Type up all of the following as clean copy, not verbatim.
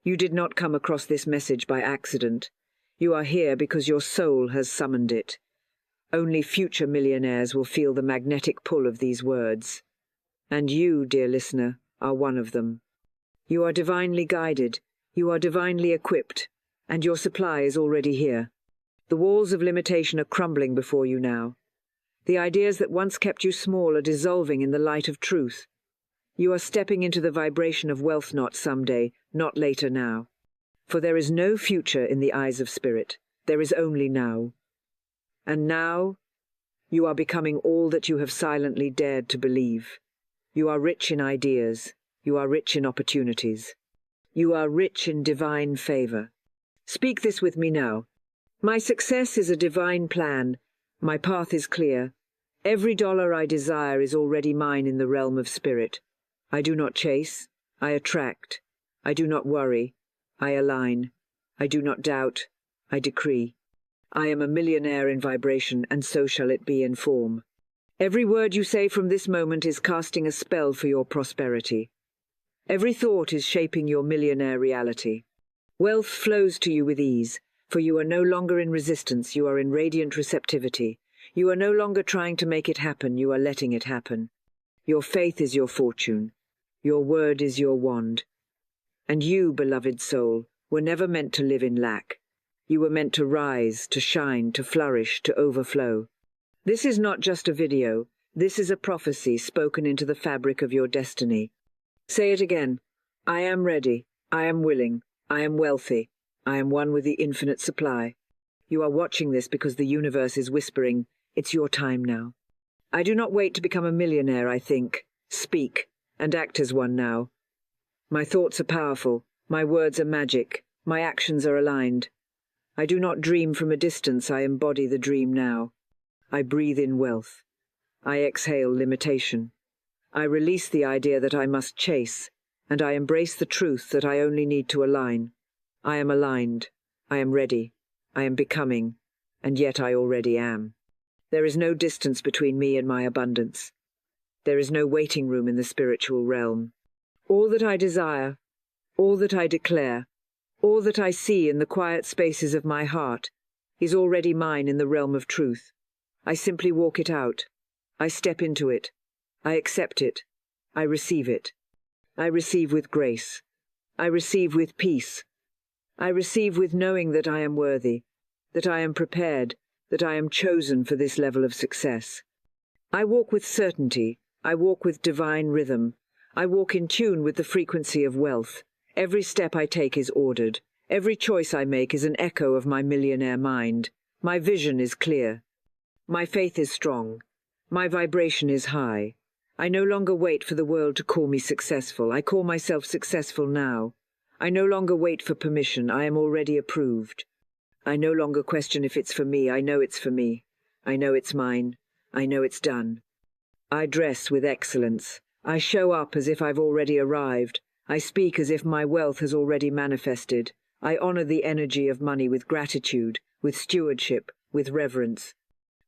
You did not come across this message by accident. You are here because your soul has summoned it. Only future millionaires will feel the magnetic pull of these words. And you, dear listener, are one of them. You are divinely guided, you are divinely equipped, and your supply is already here. The walls of limitation are crumbling before you now. The ideas that once kept you small are dissolving in the light of truth. You are stepping into the vibration of wealth, not someday, not later now. For there is no future in the eyes of spirit. There is only now. And now, you are becoming all that you have silently dared to believe. You are rich in ideas. You are rich in opportunities. You are rich in divine favor. Speak this with me now. My success is a divine plan. My path is clear. Every dollar I desire is already mine in the realm of spirit. I do not chase. I attract. I do not worry. I align. I do not doubt. I decree. I am a millionaire in vibration, and so shall it be in form. Every word you say from this moment is casting a spell for your prosperity. Every thought is shaping your millionaire reality. Wealth flows to you with ease, for you are no longer in resistance, you are in radiant receptivity. You are no longer trying to make it happen, you are letting it happen. Your faith is your fortune. Your word is your wand. And you, beloved soul, were never meant to live in lack. You were meant to rise, to shine, to flourish, to overflow. This is not just a video. This is a prophecy spoken into the fabric of your destiny. Say it again. I am ready. I am willing. I am wealthy. I am one with the infinite supply. You are watching this because the universe is whispering, it's your time now. I do not wait to become a millionaire, I think, speak, and act as one now. My thoughts are powerful. My words are magic. My actions are aligned. I do not dream from a distance, I embody the dream now. I breathe in wealth. I exhale limitation. I release the idea that I must chase, and I embrace the truth that I only need to align. I am aligned. I am ready. I am becoming, and yet I already am. There is no distance between me and my abundance. There is no waiting room in the spiritual realm. All that I desire, all that I declare, all that I see in the quiet spaces of my heart is already mine in the realm of truth. I simply walk it out. I step into it. I accept it. I receive it. I receive with grace. I receive with peace. I receive with knowing that I am worthy, that I am prepared, that I am chosen for this level of success. I walk with certainty. I walk with divine rhythm. I walk in tune with the frequency of wealth. Every step I take is ordered. Every choice I make is an echo of my millionaire mind. My vision is clear. My faith is strong. My vibration is high. I no longer wait for the world to call me successful. I call myself successful now. I no longer wait for permission. I am already approved. I no longer question if it's for me. I know it's for me. I know it's mine. I know it's done. I dress with excellence. I show up as if I've already arrived. I speak as if my wealth has already manifested. I honor the energy of money with gratitude, with stewardship, with reverence.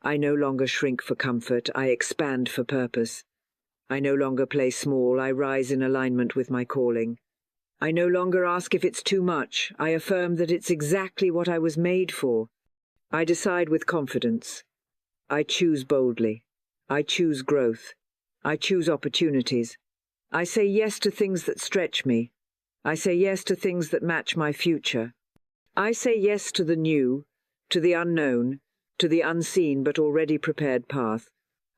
I no longer shrink for comfort. I expand for purpose. I no longer play small. I rise in alignment with my calling. I no longer ask if it's too much. I affirm that it's exactly what I was made for. I decide with confidence. I choose boldly. I choose growth. I choose opportunities. I say yes to things that stretch me. I say yes to things that match my future. I say yes to the new, to the unknown, to the unseen but already prepared path.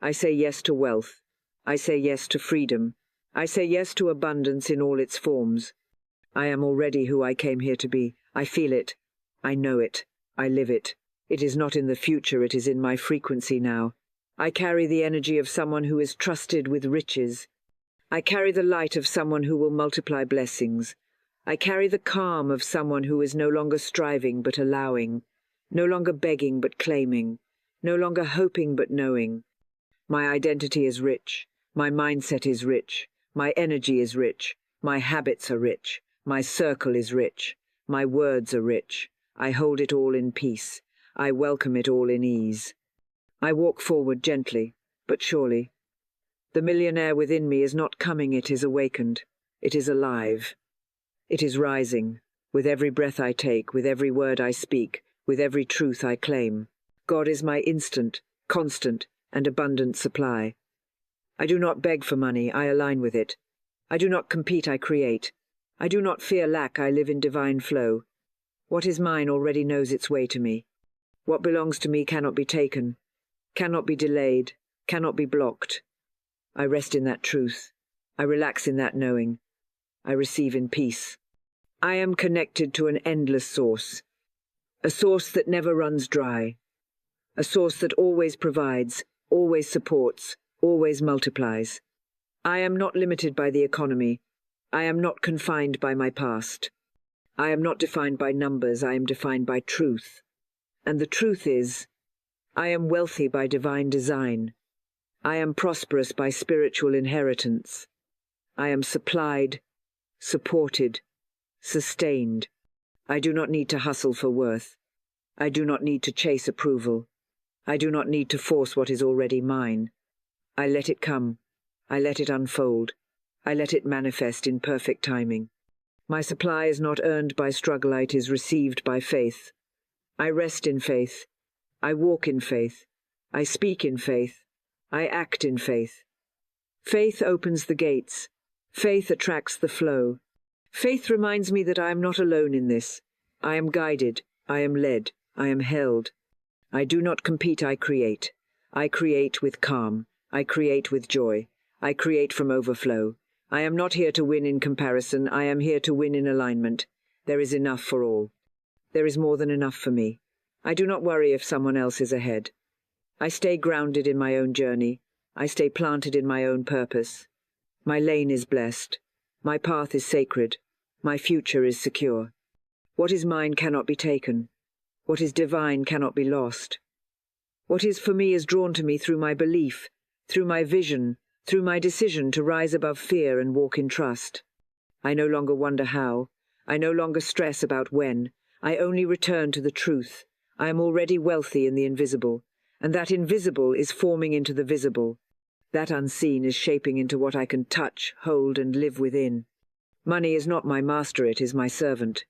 I say yes to wealth. I say yes to freedom. I say yes to abundance in all its forms. I am already who I came here to be. I feel it. I know it. I live it. It is not in the future, it is in my frequency now. I carry the energy of someone who is trusted with riches. I carry the light of someone who will multiply blessings. I carry the calm of someone who is no longer striving but allowing, no longer begging but claiming, no longer hoping but knowing. My identity is rich. My mindset is rich. My energy is rich. My habits are rich. My circle is rich. My words are rich. I hold it all in peace. I welcome it all in ease. I walk forward gently, but surely. The millionaire within me is not coming, it is awakened. It is alive. It is rising. with every breath I take, with every word I speak, with every truth I claim. God is my instant, constant, and abundant supply. I do not beg for money, I align with it. I do not compete, I create. I do not fear lack, I live in divine flow. What is mine already knows its way to me. What belongs to me cannot be taken, cannot be delayed, cannot be blocked. I rest in that truth. I relax in that knowing. I receive in peace. I am connected to an endless source, a source that never runs dry, a source that always provides, always supports, always multiplies. I am not limited by the economy. I am not confined by my past. I am not defined by numbers, I am defined by truth. And the truth is, I am wealthy by divine design. I am prosperous by spiritual inheritance. I am supplied, supported, sustained. I do not need to hustle for worth. I do not need to chase approval. I do not need to force what is already mine. I let it come. I let it unfold. I let it manifest in perfect timing. My supply is not earned by struggle, it is received by faith. I rest in faith. I walk in faith. I speak in faith. I act in faith. Faith opens the gates. Faith attracts the flow. Faith reminds me that I am not alone in this. I am guided. I am led. I am held. I do not compete, I create. I create with calm. I create with joy. I create from overflow. I am not here to win in comparison. I am here to win in alignment. There is enough for all. There is more than enough for me. I do not worry if someone else is ahead. I stay grounded in my own journey. I stay planted in my own purpose. My lane is blessed. My path is sacred. My future is secure. What is mine cannot be taken. What is divine cannot be lost. What is for me is drawn to me through my belief, through my vision, through my decision to rise above fear and walk in trust. I no longer wonder how. I no longer stress about when. I only return to the truth. I am already wealthy in the invisible, and that invisible is forming into the visible. That unseen is shaping into what I can touch, hold, and live within. Money is not my master, it is my servant.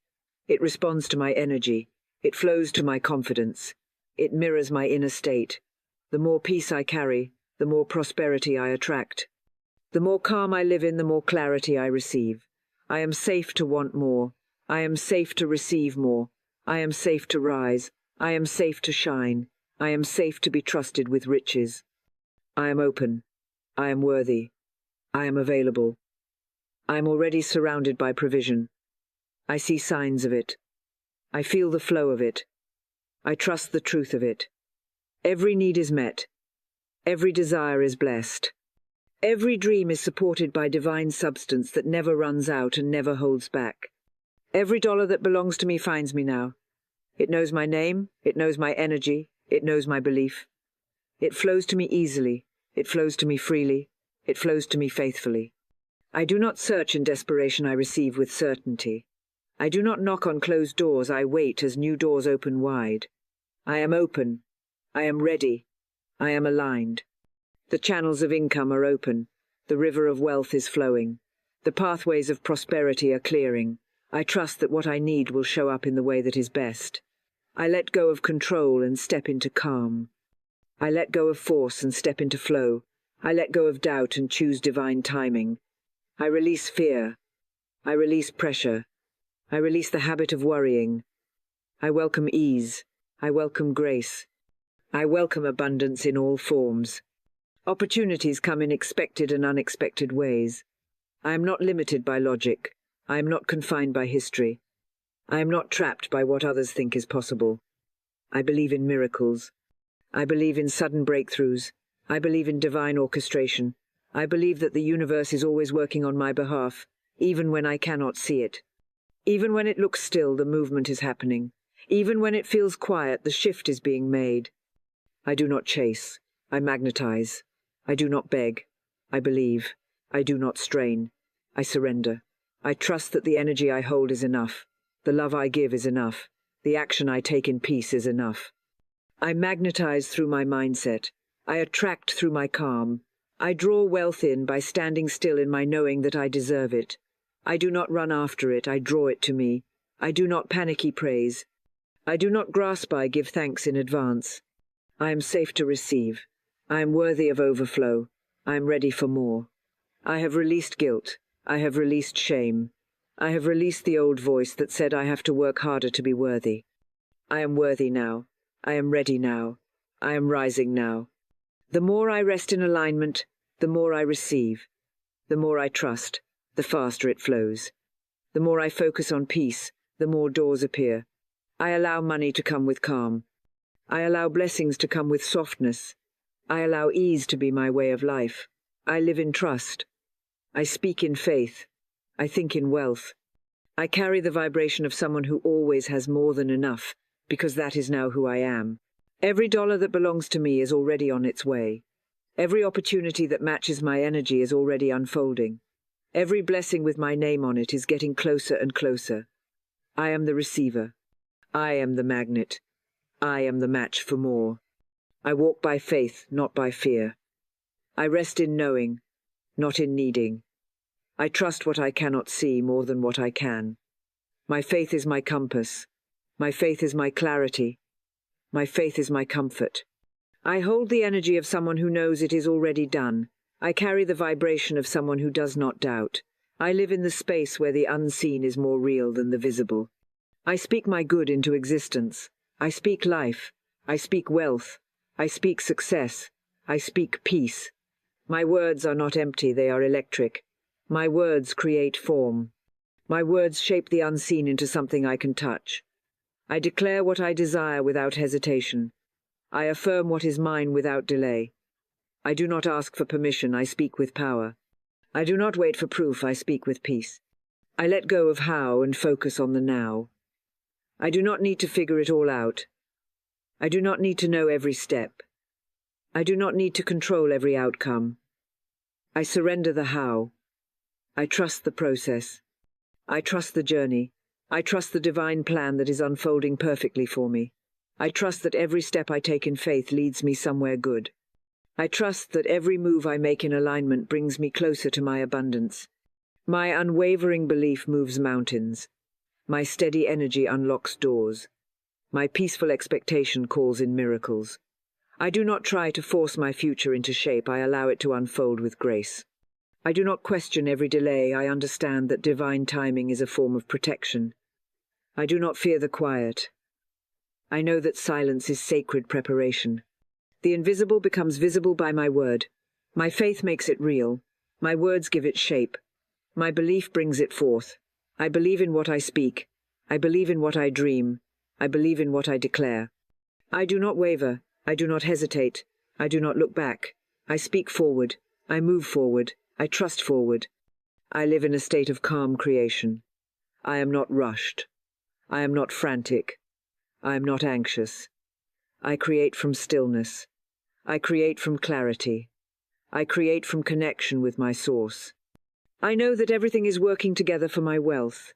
It responds to my energy. It flows to my confidence. It mirrors my inner state. The more peace I carry, the more prosperity I attract. The more calm I live in, the more clarity I receive. I am safe to want more. I am safe to receive more. I am safe to rise. I am safe to shine. I am safe to be trusted with riches. I am open. I am worthy. I am available. I am already surrounded by provision. I see signs of it. I feel the flow of it. I trust the truth of it. Every need is met. Every desire is blessed. Every dream is supported by divine substance that never runs out and never holds back. Every dollar that belongs to me finds me now. It knows my name, it knows my energy, it knows my belief. It flows to me easily, it flows to me freely, it flows to me faithfully. I do not search in desperation, I receive with certainty. I do not knock on closed doors, I wait as new doors open wide. I am open. I am ready. I am aligned. The channels of income are open. The river of wealth is flowing. The pathways of prosperity are clearing. I trust that what I need will show up in the way that is best. I let go of control and step into calm. I let go of force and step into flow. I let go of doubt and choose divine timing. I release fear. I release pressure. I release the habit of worrying. I welcome ease. I welcome grace. I welcome abundance in all forms. Opportunities come in expected and unexpected ways. I am not limited by logic. I am not confined by history. I am not trapped by what others think is possible. I believe in miracles. I believe in sudden breakthroughs. I believe in divine orchestration. I believe that the universe is always working on my behalf, even when I cannot see it. Even when it looks still, the movement is happening. Even when it feels quiet, the shift is being made. I do not chase. I magnetize. I do not beg. I believe. I do not strain. I surrender. I trust that the energy I hold is enough. The love I give is enough. The action I take in peace is enough. I magnetize through my mindset. I attract through my calm. I draw wealth in by standing still in my knowing that I deserve it. I do not run after it, I draw it to me. I do not panicky praise. I do not grasp, I give thanks in advance. I am safe to receive. I am worthy of overflow. I am ready for more. I have released guilt. I have released shame. I have released the old voice that said I have to work harder to be worthy. I am worthy now. I am ready now. I am rising now. The more I rest in alignment, the more I receive. The more I trust, the faster it flows. The more I focus on peace, the more doors appear. I allow money to come with calm. I allow blessings to come with softness. I allow ease to be my way of life. I live in trust. I speak in faith. I think in wealth. I carry the vibration of someone who always has more than enough, because that is now who I am. Every dollar that belongs to me is already on its way. Every opportunity that matches my energy is already unfolding. Every blessing with my name on it is getting closer and closer. I am the receiver. I am the magnet. I am the match for more. I walk by faith, not by fear. I rest in knowing, not in needing. I trust what I cannot see more than what I can. My faith is my compass. My faith is my clarity. My faith is my comfort. I hold the energy of someone who knows it is already done. I carry the vibration of someone who does not doubt. I live in the space where the unseen is more real than the visible. I speak my good into existence. I speak life. I speak wealth. I speak success. I speak peace. My words are not empty, they are electric. My words create form. My words shape the unseen into something I can touch. I declare what I desire without hesitation. I affirm what is mine without delay. I do not ask for permission, I speak with power. I do not wait for proof, I speak with peace. I let go of how and focus on the now. I do not need to figure it all out. I do not need to know every step. I do not need to control every outcome. I surrender the how. I trust the process. I trust the journey. I trust the divine plan that is unfolding perfectly for me. I trust that every step I take in faith leads me somewhere good. I trust that every move I make in alignment brings me closer to my abundance. My unwavering belief moves mountains. My steady energy unlocks doors. My peaceful expectation calls in miracles. I do not try to force my future into shape, I allow it to unfold with grace. I do not question every delay, I understand that divine timing is a form of protection. I do not fear the quiet. I know that silence is sacred preparation. The invisible becomes visible by my word. My faith makes it real. My words give it shape. My belief brings it forth. I believe in what I speak. I believe in what I dream. I believe in what I declare. I do not waver. I do not hesitate. I do not look back. I speak forward. I move forward. I trust forward. I live in a state of calm creation. I am not rushed. I am not frantic. I am not anxious. I create from stillness. I create from clarity. I create from connection with my source. I know that everything is working together for my wealth.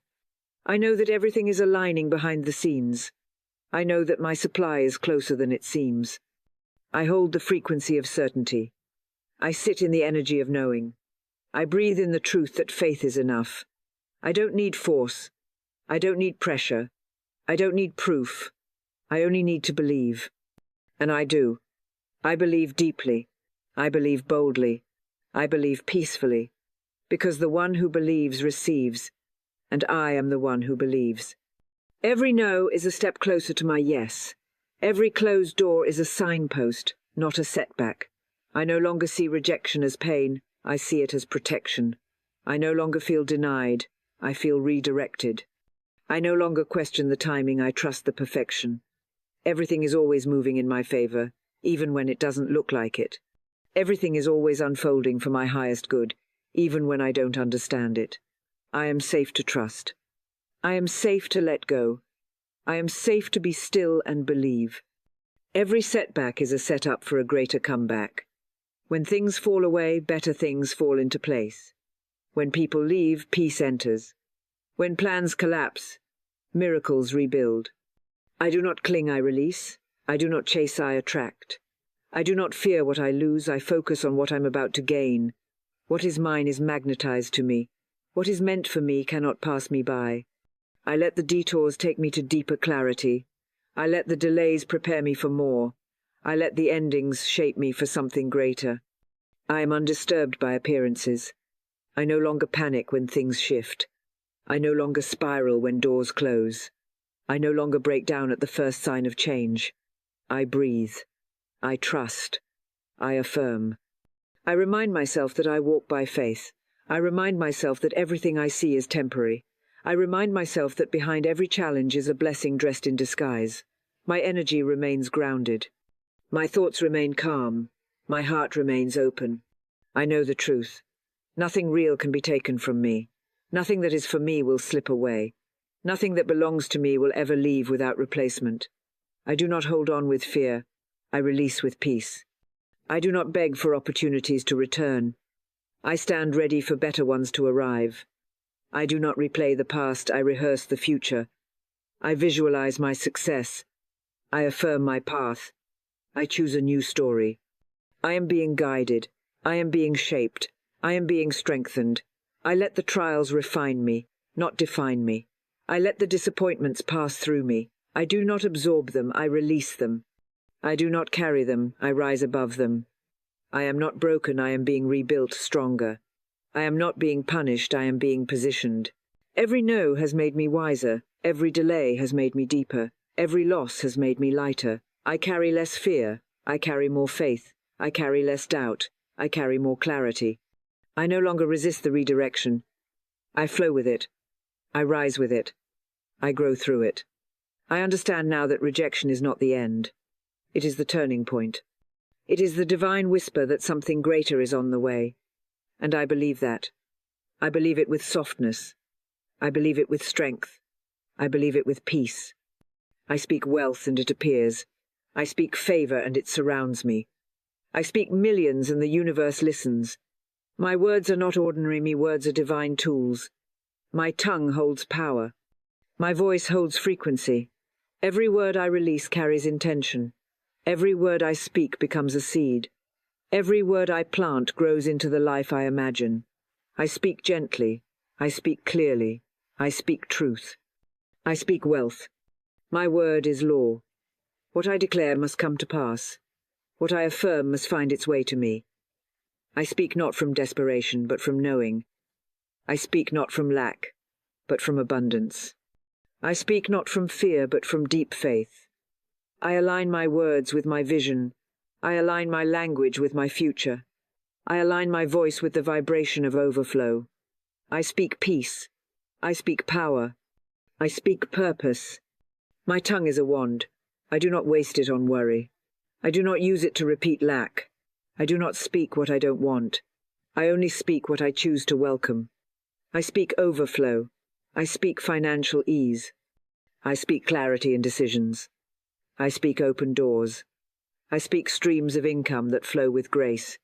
I know that everything is aligning behind the scenes. I know that my supply is closer than it seems. I hold the frequency of certainty. I sit in the energy of knowing. I breathe in the truth that faith is enough. I don't need force. I don't need pressure. I don't need proof. I only need to believe. And I do. I believe deeply. I believe boldly. I believe peacefully. Because the one who believes receives. And I am the one who believes. Every no is a step closer to my yes. Every closed door is a signpost, not a setback. I no longer see rejection as pain. I see it as protection. I no longer feel denied. I feel redirected. I no longer question the timing. I trust the perfection. Everything is always moving in my favor, even when it doesn't look like it. Everything is always unfolding for my highest good, even when I don't understand it. I am safe to trust. I am safe to let go. I am safe to be still and believe. Every setback is a setup for a greater comeback. When things fall away, better things fall into place. When people leave, peace enters. When plans collapse, miracles rebuild. I do not cling, I release. I do not chase, I attract. I do not fear what I lose, I focus on what I'm about to gain. What is mine is magnetized to me. What is meant for me cannot pass me by. I let the detours take me to deeper clarity. I let the delays prepare me for more. I let the endings shape me for something greater. I am undisturbed by appearances. I no longer panic when things shift. I no longer spiral when doors close. I no longer break down at the first sign of change. I breathe. I trust. I affirm. I remind myself that I walk by faith. I remind myself that everything I see is temporary. I remind myself that behind every challenge is a blessing dressed in disguise. My energy remains grounded. My thoughts remain calm. My heart remains open. I know the truth. Nothing real can be taken from me. Nothing that is for me will slip away. Nothing that belongs to me will ever leave without replacement. I do not hold on with fear. I release with peace. I do not beg for opportunities to return. I stand ready for better ones to arrive. I do not replay the past, I rehearse the future. I visualize my success. I affirm my path. I choose a new story. I am being guided. I am being shaped. I am being strengthened. I let the trials refine me, not define me. I let the disappointments pass through me. I do not absorb them, I release them. I do not carry them, I rise above them. I am not broken, I am being rebuilt stronger. I am not being punished, I am being positioned. Every no has made me wiser. Every delay has made me deeper. Every loss has made me lighter. I carry less fear. I carry more faith. I carry less doubt. I carry more clarity. I no longer resist the redirection. I flow with it. I rise with it. I grow through it. I understand now that rejection is not the end. It is the turning point. It is the divine whisper that something greater is on the way. And I believe that. I believe it with softness. I believe it with strength. I believe it with peace. I speak wealth and it appears. I speak favor and it surrounds me. I speak millions and the universe listens. My words are not ordinary, my words are divine tools. My tongue holds power. My voice holds frequency. Every word I release carries intention. Every word I speak becomes a seed. Every word I plant grows into the life I imagine. I speak gently. I speak clearly. I speak truth. I speak wealth. My word is law. What I declare must come to pass. What I affirm must find its way to me. I speak not from desperation, but from knowing. I speak not from lack, but from abundance. I speak not from fear, but from deep faith. I align my words with my vision. I align my language with my future. I align my voice with the vibration of overflow. I speak peace. I speak power. I speak purpose. My tongue is a wand. I do not waste it on worry. I do not use it to repeat lack. I do not speak what I don't want. I only speak what I choose to welcome. I speak overflow. I speak financial ease. I speak clarity in decisions. I speak open doors. I speak streams of income that flow with grace.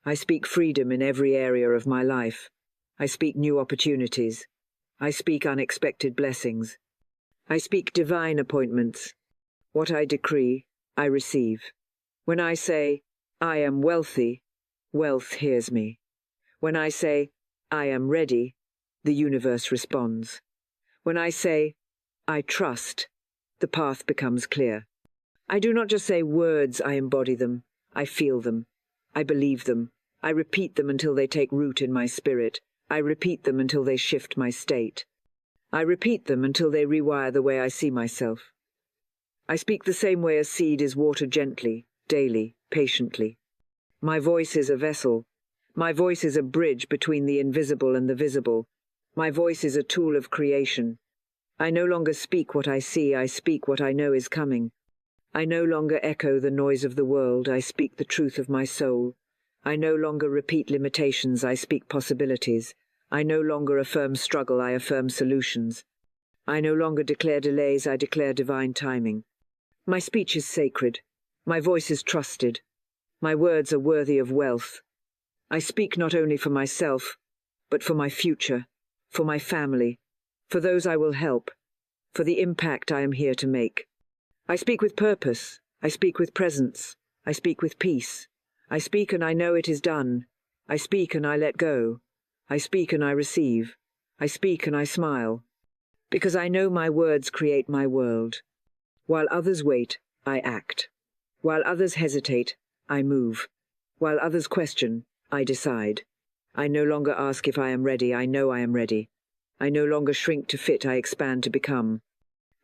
I speak freedom in every area of my life. I speak new opportunities. I speak unexpected blessings. I speak divine appointments. What I decree, I receive. When I say, I am wealthy, wealth hears me. When I say, I am ready, the universe responds. When I say, I trust, the path becomes clear. I do not just say words, I embody them. I feel them. I believe them. I repeat them until they take root in my spirit. I repeat them until they shift my state. I repeat them until they rewire the way I see myself. I speak the same way a seed is watered gently, daily, patiently. My voice is a vessel. My voice is a bridge between the invisible and the visible. My voice is a tool of creation. I no longer speak what I see, I speak what I know is coming. I no longer echo the noise of the world, I speak the truth of my soul. I no longer repeat limitations, I speak possibilities. I no longer affirm struggle, I affirm solutions. I no longer declare delays, I declare divine timing. My speech is sacred. My voice is trusted. My words are worthy of wealth. I speak not only for myself, but for my future, for my family, for those I will help, for the impact I am here to make. I speak with purpose. I speak with presence. I speak with peace. I speak and I know it is done. I speak and I let go. I speak and I receive. I speak and I smile. Because I know my words create my world. While others wait, I act. While others hesitate, I move. While others question, I decide. I no longer ask if I am ready, I know I am ready. I no longer shrink to fit, I expand to become.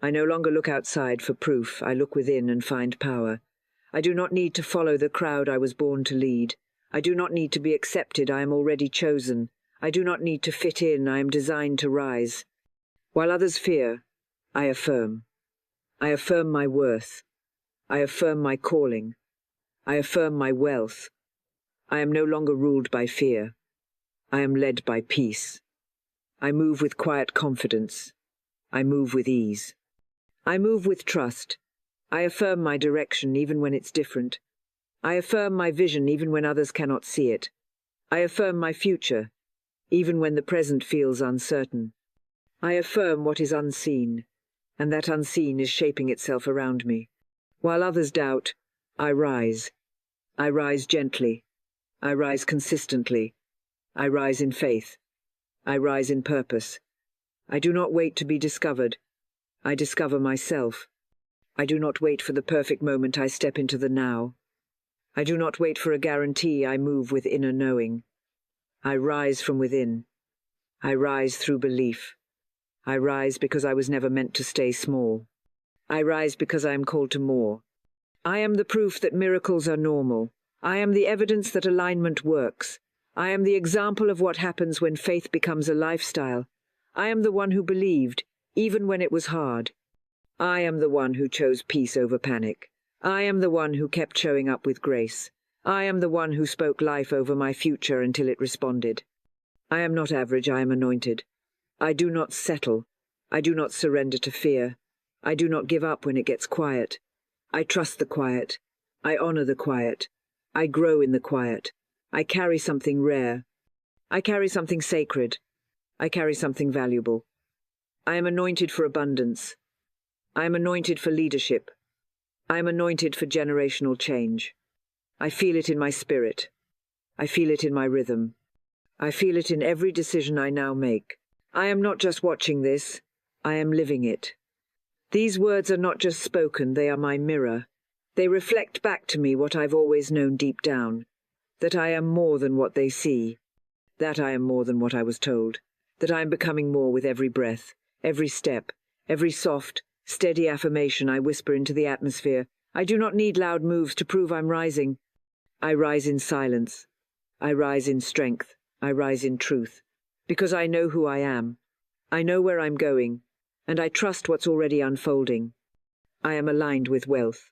I no longer look outside for proof, I look within and find power. I do not need to follow the crowd I was born to lead. I do not need to be accepted, I am already chosen. I do not need to fit in, I am designed to rise. While others fear, I affirm. I affirm my worth. I affirm my calling. I affirm my wealth. I am no longer ruled by fear. I am led by peace. I move with quiet confidence. I move with ease. I move with trust. I affirm my direction even when it's different. I affirm my vision even when others cannot see it. I affirm my future, even when the present feels uncertain. I affirm what is unseen, and that unseen is shaping itself around me. While others doubt, I rise. I rise gently. I rise consistently. I rise in faith. I rise in purpose. I do not wait to be discovered. I discover myself. I do not wait for the perfect moment, I step into the now. I do not wait for a guarantee, I move with inner knowing. I rise from within. I rise through belief. I rise because I was never meant to stay small. I rise because I am called to more. I am the proof that miracles are normal. I am the evidence that alignment works. I am the example of what happens when faith becomes a lifestyle. I am the one who believed, even when it was hard. I am the one who chose peace over panic. I am the one who kept showing up with grace. I am the one who spoke life over my future until it responded. I am not average, I am anointed. I do not settle. I do not surrender to fear. I do not give up when it gets quiet. I trust the quiet. I honor the quiet. I grow in the quiet. I carry something rare. I carry something sacred. I carry something valuable. I am anointed for abundance. I am anointed for leadership. I am anointed for generational change. I feel it in my spirit. I feel it in my rhythm. I feel it in every decision I now make. I am not just watching this. I am living it. These words are not just spoken, they are my mirror. They reflect back to me what I've always known deep down, that I am more than what they see, that I am more than what I was told, that I am becoming more with every breath, every step, every soft, steady affirmation I whisper into the atmosphere. I do not need loud moves to prove I'm rising. I rise in silence. I rise in strength. I rise in truth. Because I know who I am. I know where I'm going, and I trust what's already unfolding. I am aligned with wealth.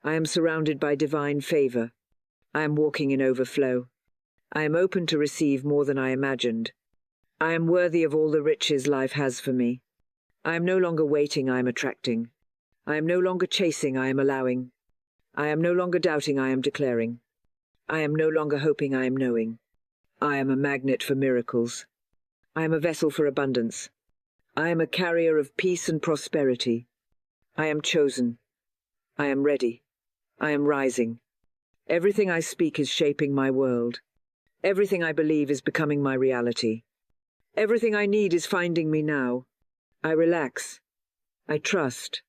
I am surrounded by divine favor. I am walking in overflow. I am open to receive more than I imagined. I am worthy of all the riches life has for me. I am no longer waiting, I am attracting. I am no longer chasing, I am allowing. I am no longer doubting, I am declaring. I am no longer hoping, I am knowing. I am a magnet for miracles. I am a vessel for abundance. I am a carrier of peace and prosperity. I am chosen. I am ready. I am rising. Everything I speak is shaping my world. Everything I believe is becoming my reality. Everything I need is finding me now. I relax. I trust.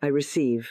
I receive.